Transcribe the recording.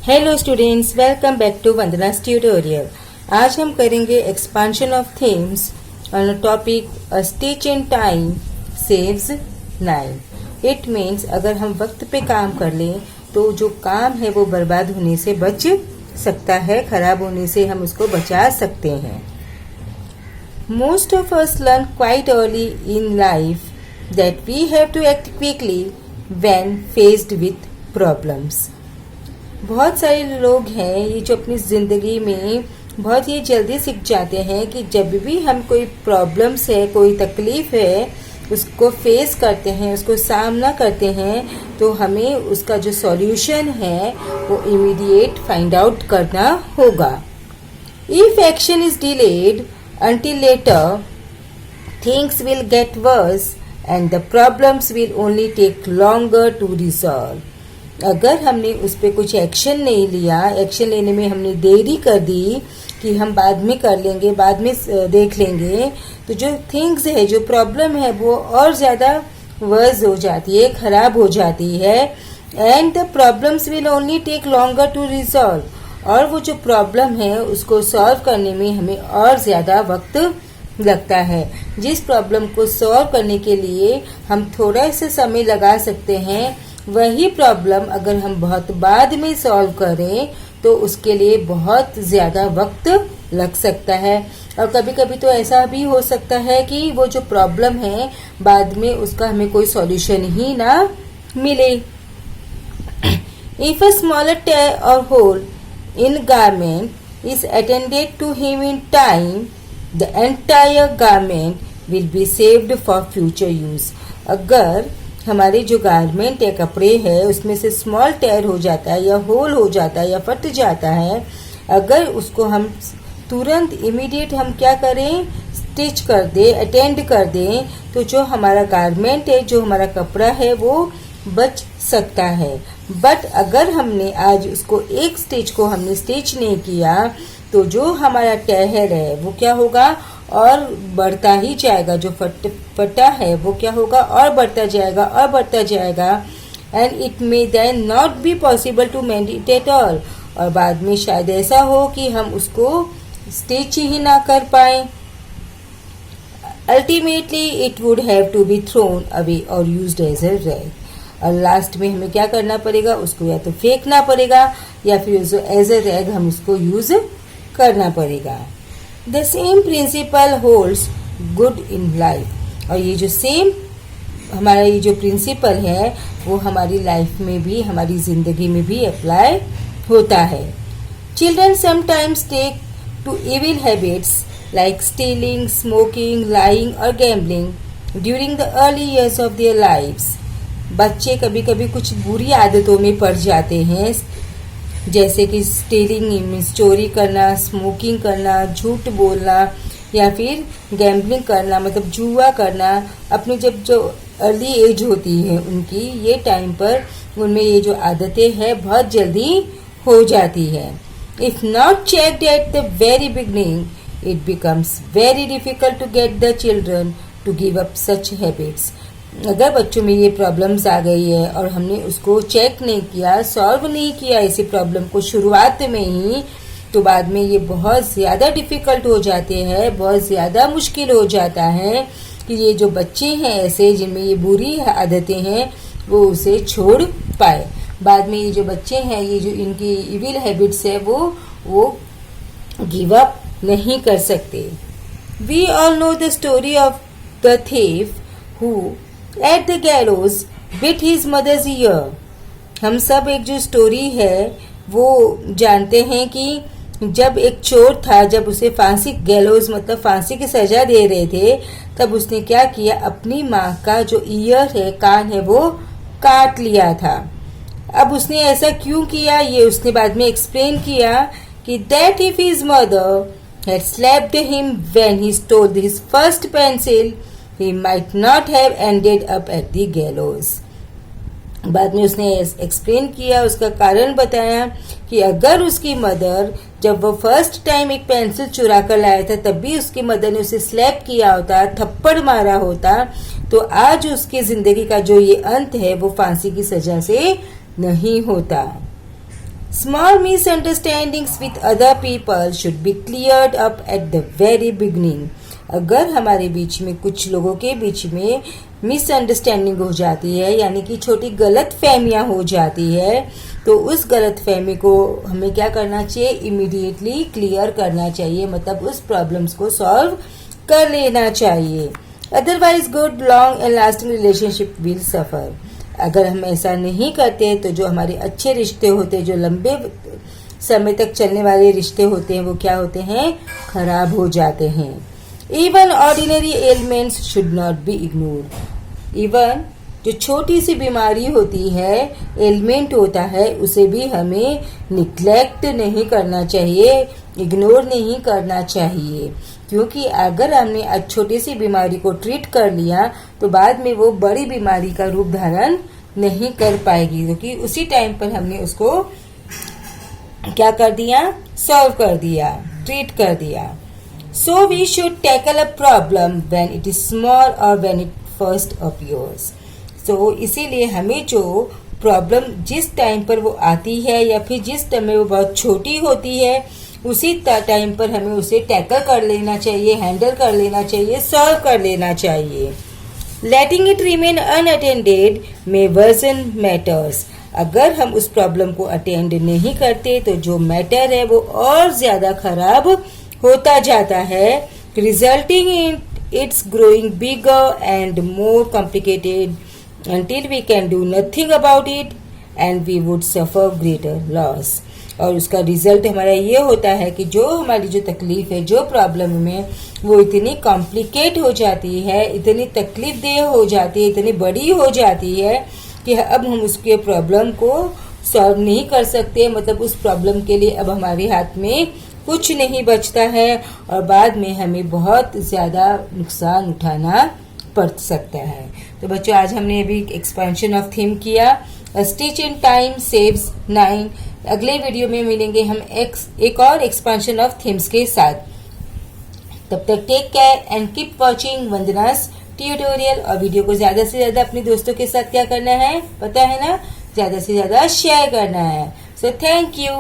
Hello students, welcome back to Vandana's tutorial. आज हम करेंगे expansion of themes on topic a stitch in time saves nine. It means अगर हम वक्त पे काम कर लें तो जो काम है वो बर्बाद होने से बच सकता है, खराब होने से हम उसको बचा सकते हैं। Most of us learn quite early in life that we have to act quickly when faced with problems. बहुत सारे लोग हैं ये जो अपनी ज़िंदगी में बहुत ही जल्दी सीख जाते हैं कि जब भी हम कोई प्रॉब्लम्स है, कोई तकलीफ़ है, उसको फेस करते हैं, उसको सामना करते हैं तो हमें उसका जो सॉल्यूशन है वो इमीडिएट फाइंड आउट करना होगा। If action is delayed until later, things will get worse and the problems will only take longer to resolve. अगर हमने उस पर कुछ एक्शन नहीं लिया, एक्शन लेने में हमने देरी कर दी कि हम बाद में कर लेंगे, बाद में देख लेंगे, तो जो थिंग्स है, जो प्रॉब्लम है वो और ज़्यादा वर्स हो जाती है, ख़राब हो जाती है। And the problems will only take longer to resolve, और वो जो प्रॉब्लम है उसको सॉल्व करने में हमें और ज़्यादा वक्त लगता है। जिस प्रॉब्लम को सॉल्व करने के लिए हम थोड़ा सा समय लगा सकते हैं, वही प्रॉब्लम अगर हम बहुत बाद में सॉल्व करें तो उसके लिए बहुत ज़्यादा वक्त लग सकता है। और कभी कभी तो ऐसा भी हो सकता है कि वो जो प्रॉब्लम है बाद में उसका हमें कोई सॉल्यूशन ही ना मिले। If a smaller tear or hole in garment is attended to him in time, the entire garment will be saved for future use. अगर हमारे जो गारमेंट या कपड़े हैं उसमें से स्मॉल टेयर हो जाता है या होल हो जाता है या फट जाता है, अगर उसको हम तुरंत इमीडिएट हम क्या करें, स्टिच कर दे, अटेंड कर दें, तो जो हमारा गारमेंट है, जो हमारा कपड़ा है वो बच सकता है। बट अगर हमने आज उसको एक स्टिच को हमने स्टिच नहीं किया तो जो हमारा टेयर है वो क्या होगा, और बढ़ता ही जाएगा। जो फटा है वो क्या होगा, और बढ़ता जाएगा और बढ़ता जाएगा। And it may then not be possible to mend it at all, और बाद में शायद ऐसा हो कि हम उसको स्टिच ही ना कर पाए। Ultimately it would have to be thrown away और यूज्ड एज ए रैग, और लास्ट में हमें क्या करना पड़ेगा, उसको या तो फेंकना पड़ेगा या फिर एज ए रैग हम उसको यूज करना पड़ेगा। The same principle holds good in life, और ये जो सेम हमारा ये जो प्रिंसिपल है वो हमारी लाइफ में भी, हमारी ज़िंदगी में भी अप्लाई होता है। Children sometimes take to evil habits like stealing, smoking, lying और gambling during the early years of their lives. बच्चे कभी कभी कुछ बुरी आदतों में पड़ जाते हैं, जैसे कि स्टीलिंग, चोरी करना, स्मोकिंग करना, झूठ बोलना, या फिर गैम्बलिंग करना मतलब जुआ करना। अपनी जब जो अर्ली एज होती है उनकी, ये टाइम पर उनमें ये जो आदतें हैं बहुत जल्दी हो जाती है। If not checked at the very beginning, it becomes very difficult to get the children to give up such habits. अगर बच्चों में ये प्रॉब्लम्स आ गई है और हमने उसको चेक नहीं किया, सॉल्व नहीं किया इसी प्रॉब्लम को शुरुआत में ही, तो बाद में ये बहुत ज़्यादा डिफ़िकल्ट हो जाते हैं, बहुत ज़्यादा मुश्किल हो जाता है कि ये जो बच्चे हैं ऐसे जिनमें ये बुरी आदतें हैं वो उसे छोड़ पाए। बाद में ये जो बच्चे हैं, ये जो इनकी इविल हैबिट्स है वो गिव अप नहीं कर सकते। We all know the story of the thief who at the gallows bit his mother's ear. हम सब एक जो स्टोरी है वो जानते हैं कि जब एक चोर था, जब उसे फांसी, गैलोज मतलब फांसी की सजा दे रहे थे, तब उसने क्या किया, अपनी माँ का जो ईयर है, कान है, वो काट लिया था। अब उसने ऐसा क्यों किया ये उसने बाद में एक्सप्लेन किया कि that if his mother had slapped him when he stole his first pencil, he might not have ended up at the gallows. बाद में उसने एक्सप्लेन किया, उसका कारण बताया कि अगर उसकी मदर जब वो फर्स्ट टाइम एक पेंसिल चुरा कर लाया था तब भी उसकी मदर ने उसे स्लैप किया होता, थप्पड़ मारा होता, तो आज उसकी ज़िंदगी का जो ये अंत है वो फांसी की सजा से नहीं होता। Small misunderstandings with other people should be cleared up at the very beginning. अगर हमारे बीच में कुछ लोगों के बीच में मिसअंडरस्टैंडिंग हो जाती है, यानी कि छोटी गलत फहमियाँ हो जाती है, तो उस गलत फहमी को हमें क्या करना चाहिए, इमीडिएटली क्लियर करना चाहिए, मतलब उस प्रॉब्लम्स को सॉल्व कर लेना चाहिए. Otherwise good long and lasting relationship will suffer. अगर हम ऐसा नहीं करते तो जो हमारे अच्छे रिश्ते होते हैं, जो लंबे समय तक चलने वाले रिश्ते होते हैं, वो क्या होते हैं, खराब हो जाते हैं. Even ordinary elements should not be ignored. Even जो छोटी सी बीमारी होती है, एलिमेंट होता है, उसे भी हमें निग्लेक्ट नहीं करना चाहिए, इग्नोर नहीं करना चाहिए. क्योंकि अगर हमने छोटी सी बीमारी को ट्रीट कर लिया तो बाद में वो बड़ी बीमारी का रूप धारण नहीं कर पाएगी, क्योंकि उसी टाइम पर हमने उसको क्या कर दिया, सॉल्व कर दिया, ट्रीट कर दिया. So we should tackle a problem when it is small और व्हेन इट फर्स्ट अपीयर्स. तो इसीलिए हमें जो प्रॉब्लम जिस टाइम पर वो आती है या फिर जिस टाइम में वो बहुत छोटी होती है, उसी टाइम पर हमें उसे टैकल कर लेना चाहिए, हैंडल कर लेना चाहिए, सॉल्व कर लेना चाहिए. लेटिंग इट रिमेन अनअटेंडेड में वर्जन मैटर्स. अगर हम उस प्रॉब्लम को अटेंड नहीं करते तो जो मैटर है वो और ज्यादा खराब होता जाता है, resulting in its growing bigger and more complicated until we can do nothing about it and we would suffer greater loss. और उसका रिजल्ट हमारा ये होता है कि जो हमारी जो तकलीफ है, जो प्रॉब्लम में, वो इतनी कॉम्प्लिकेट हो जाती है, इतनी तकलीफ देह हो जाती है, इतनी बड़ी हो जाती है कि अब हम उसके प्रॉब्लम को सॉल्व नहीं कर सकते. मतलब उस प्रॉब्लम के लिए अब हमारे हाथ में कुछ नहीं बचता है और बाद में हमें बहुत ज़्यादा नुकसान उठाना पड़ सकता है. तो बच्चों, आज हमने अभी एक्सपेंशन ऑफ थीम किया. Stitch in time saves 9. अगले वीडियो में मिलेंगे हम एक और एक्सपेंशन ऑफ थीम्स के साथ. तब तक take care and keep watching Vandana's tutorial. और वीडियो को ज्यादा से ज्यादा अपने दोस्तों के साथ क्या करना है, पता है ना, ज्यादा से ज्यादा शेयर करना है. So thank you.